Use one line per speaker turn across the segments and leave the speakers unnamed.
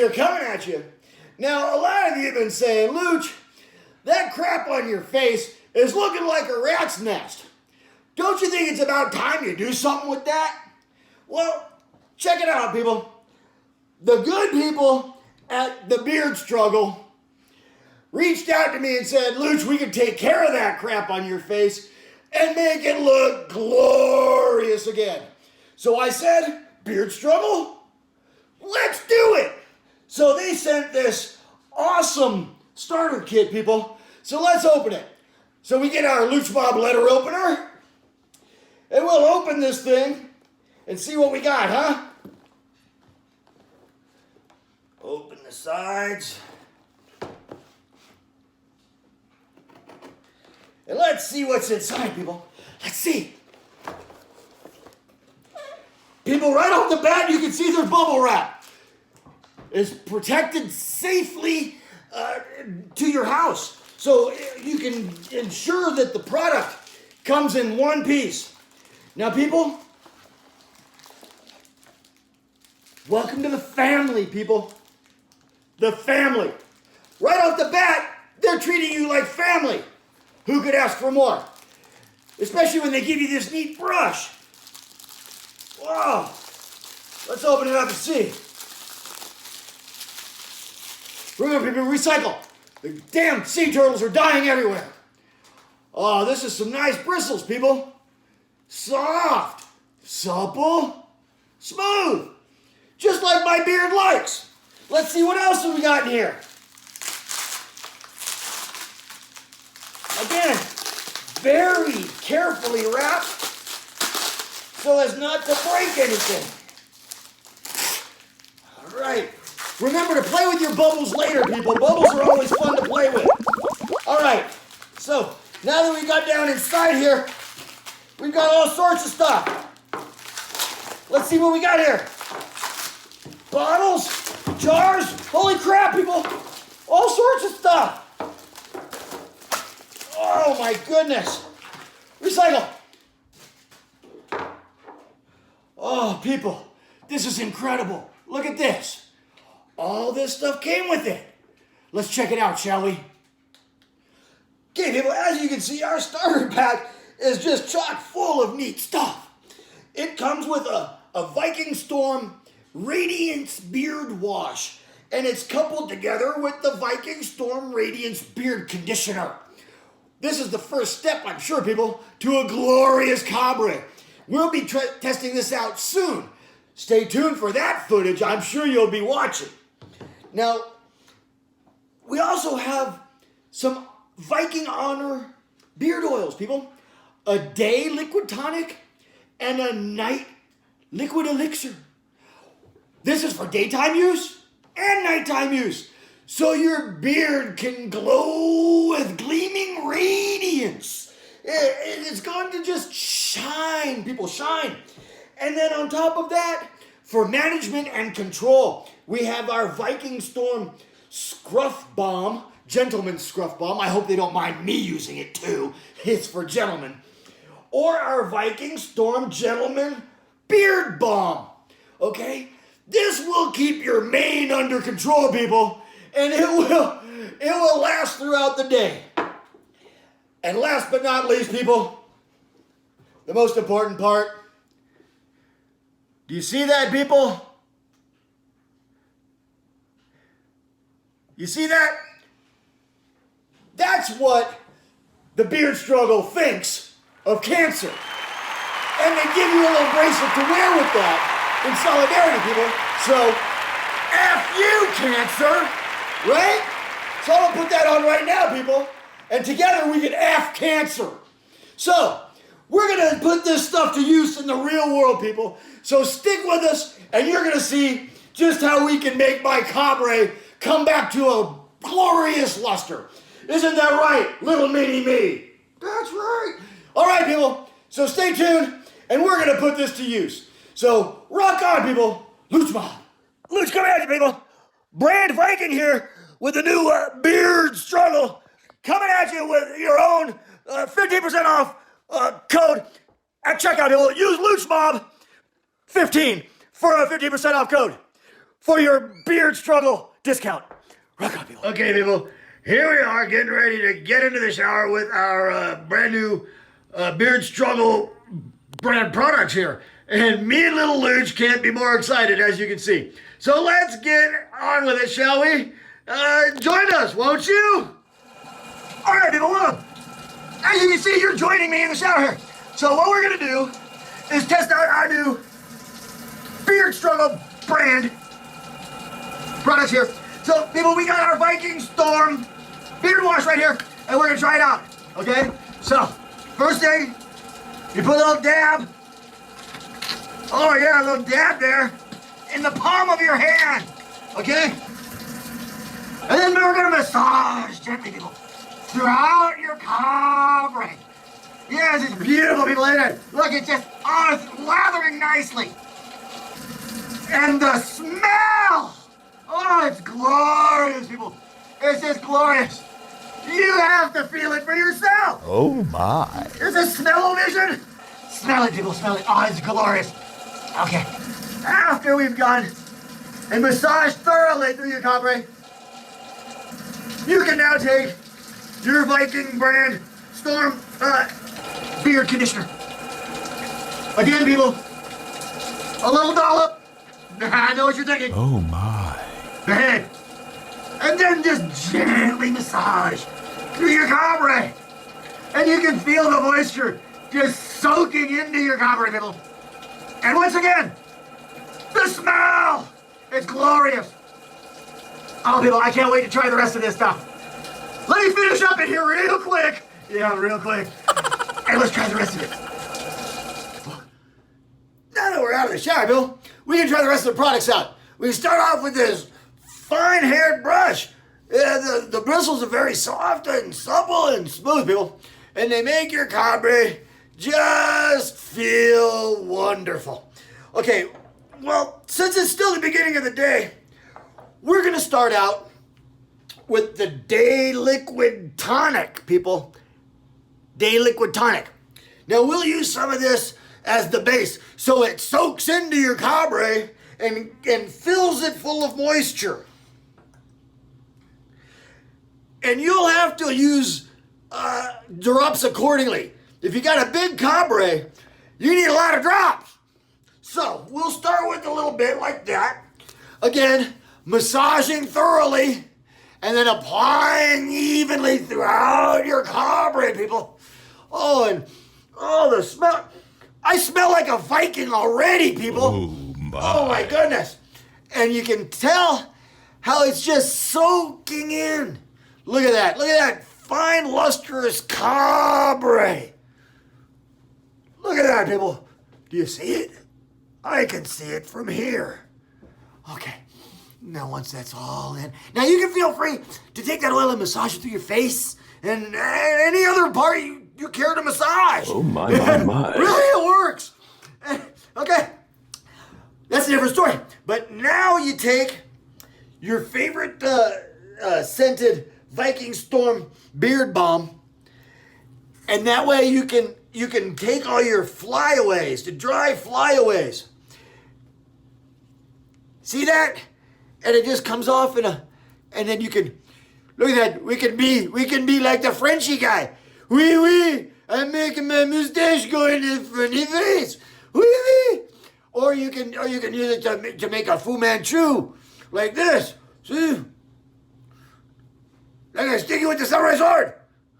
here coming at you. Now, a lot of you have been saying, Luch, that crap on your face is looking like a rat's nest. Don't you think it's about time you do something with that? Well, check it out, people. The good people at the Beard Struggle reached out to me and said, Luch, we can take care of that crap on your face and make it look glorious again. So I said, Beard Struggle? Let's do it! So they sent this awesome starter kit, people. So let's open it. So we get our Luch Mob letter opener, and we'll open this thing and see what we got, huh? Open the sides. And let's see what's inside, people. Let's see. People, right off the bat, you can see there's bubble wrap. It's protected safely to your house. So you can ensure that the product comes in one piece. Now, people, welcome to the family, people. The family. Right off the bat, they're treating you like family. Who could ask for more? Especially when they give you this neat brush. Wow. Let's open it up and see. Remember, people, recycle. The damn sea turtles are dying everywhere. Oh, this is some nice bristles, people. Soft, supple, smooth. Just like my beard likes. Let's see what else have we got in here. Again, very carefully wrapped so as not to break anything. All right. Remember to play with your bubbles later, people. Bubbles are always fun to play with. All right. So now that we got down inside here, we've got all sorts of stuff. Let's see what we got here. Bottles, jars, holy crap, people. All sorts of stuff. Oh my goodness. Recycle. Oh, people, this is incredible. Look at this. All this stuff came with it. Let's check it out, shall we? Okay, people, as you can see, our starter pack is just chock full of neat stuff. It comes with a Viking Storm Radiance Beard Wash, and it's coupled together with the Viking Storm Radiance Beard Conditioner. This is the first step, I'm sure, people, to a glorious Cabre. We'll be testing this out soon. Stay tuned for that footage. I'm sure you'll be watching. Now, we also have some Viking Honor beard oils, people. A day liquid tonic and a night liquid elixir. This is for daytime use and nighttime use. So your beard can glow with gleaming radiance. It's going to just shine, people, shine. And then on top of that, for management and control, we have our Viking Storm Scruff Balm, Gentleman's Scruff Balm. I hope they don't mind me using it too. It's for gentlemen. Or our Viking Storm Gentleman Beard Balm. Okay? This will keep your mane under control, people. And it will last throughout the day. And last but not least, people, the most important part. Do you see that, people? You see that? That's what the Beard Struggle thinks of cancer. And they give you a little bracelet to wear with that in solidarity, people. So, F you, cancer. Right? So I'm going to put that on right now, people. And together we can F cancer. So, we're going to put this stuff to use in the real world, people. So stick with us, and you're going to see just how we can make my Cabre come back to a glorious luster. Isn't that right, little mini me? That's right. All right, people. So stay tuned, and we're going to put this to use. So rock on, people. Luch Mob. Luch, come at you, people. Brand Viking here with the new Beard Struggle, coming at you with your own 15% off code at checkout. Use Luch Mob 15 for a 15% off code. for your beard struggle discount. Rock on, people. Okay, people. Here we are getting ready to get into the shower with our brand new beard struggle brand products here. And me and Little Luch can't be more excited, as you can see. So let's get on with it, shall we? Join us, won't you? All right, people, look. As you can see, you're joining me in the shower here. So what we're going to do is test out our new beard struggle brand products here. So, people, we got our Viking Storm beard wash right here, and we're going to try it out, okay? So, first thing, you put a little dab. Oh, yeah, a little dab there in the palm of your hand, okay? And then we're going to massage gently, people, throughout your covering. Yes, it's beautiful, people. Look, it's just, it's lathering nicely. And the smell! Oh, it's glorious, people. It's just glorious. You have to feel it for yourself.
Oh, my.
Is it smell-o-vision? Smell it, people, smell it. Oh, it's glorious. Okay. After we've gone and massaged thoroughly through your copper, you can now take your Viking brand Storm beard conditioner. Again, people, a little dollop. I know what you're thinking.
Oh, my.
Hey. And then just gently massage through your copper. And you can feel the moisture just soaking into your copper, people. And once again, the smell! It's glorious. Oh, people, I can't wait to try the rest of this stuff. Let me finish up in here real quick. Yeah, real quick. And let's try the rest of it. Now that we're out of the shower, Bill, we can try the rest of the products out. We can start off with this fine-haired brush. The bristles are very soft and supple and smooth, people. And they make your copper just feel wonderful. Okay, well, since it's still the beginning of the day, we're going to start out with the Day Liquid Tonic, people. Day Liquid Tonic. Now, we'll use some of this as the base so it soaks into your copper and fills it full of moisture. And you'll have to use drops accordingly. If you got a big copper, you need a lot of drops. So, we'll start with a little bit like that. Again, massaging thoroughly and then applying evenly throughout your copper, people. Oh, the smell. I smell like a Viking already, people. Oh my goodness. And you can tell how it's just soaking in. Look at that. Look at that fine, lustrous copper. Look at that, people. Do you see it? I can see it from here. Okay. Now, once that's all in, now you can feel free to take that oil and massage it through your face and any other part you care to massage.
Oh, my.
Really, it works. Okay. That's a different story. But now you take your favorite scented Viking Storm beard balm, and that way you can take all your flyaways, the dry flyaways. See that? And it just comes off and then you can, look at that, we can be like the Frenchy guy. Oui, oui, I'm making my mustache go in the funny face. Oui, oui. Or you can use it to make a Fu Manchu, like this. See? Like I stick you with the samurai sword.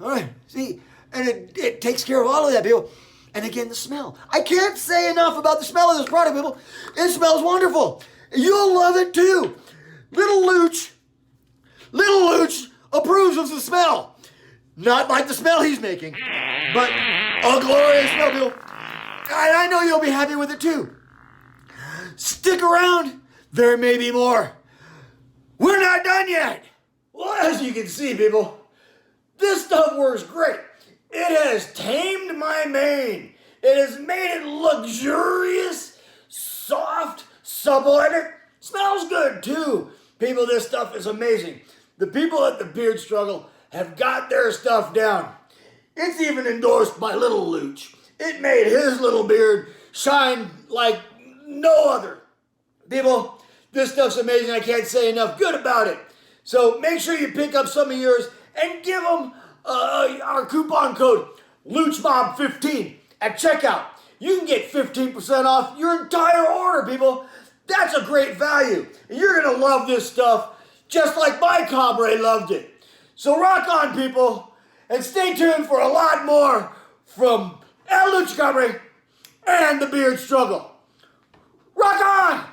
All right, see? And it takes care of all of that, people. And again, the smell. I can't say enough about the smell of this product, people. It smells wonderful. You'll love it too. Little Luch approves of the smell. Not like the smell he's making, but a glorious smell, people. And I know you'll be happy with it too. Stick around. There may be more. We're not done yet. Well, as you can see, people, this stuff works great. It has tamed my mane. It has made it luxurious, soft, supple, and it smells good too. People, this stuff is amazing. The people at the Beard Struggle have got their stuff down. It's even endorsed by Little Luch. It made his little beard shine like no other. People, This stuff's amazing. I can't say enough good about it. So make sure you pick up some of yours and give them our coupon code LuchMob15 at checkout. You can get 15% off your entire order, people. That's a great value. And you're going to love this stuff just like my comrade loved it. So rock on, people, and stay tuned for a lot more from El Lucha Comrade and the Beard Struggle. Rock on!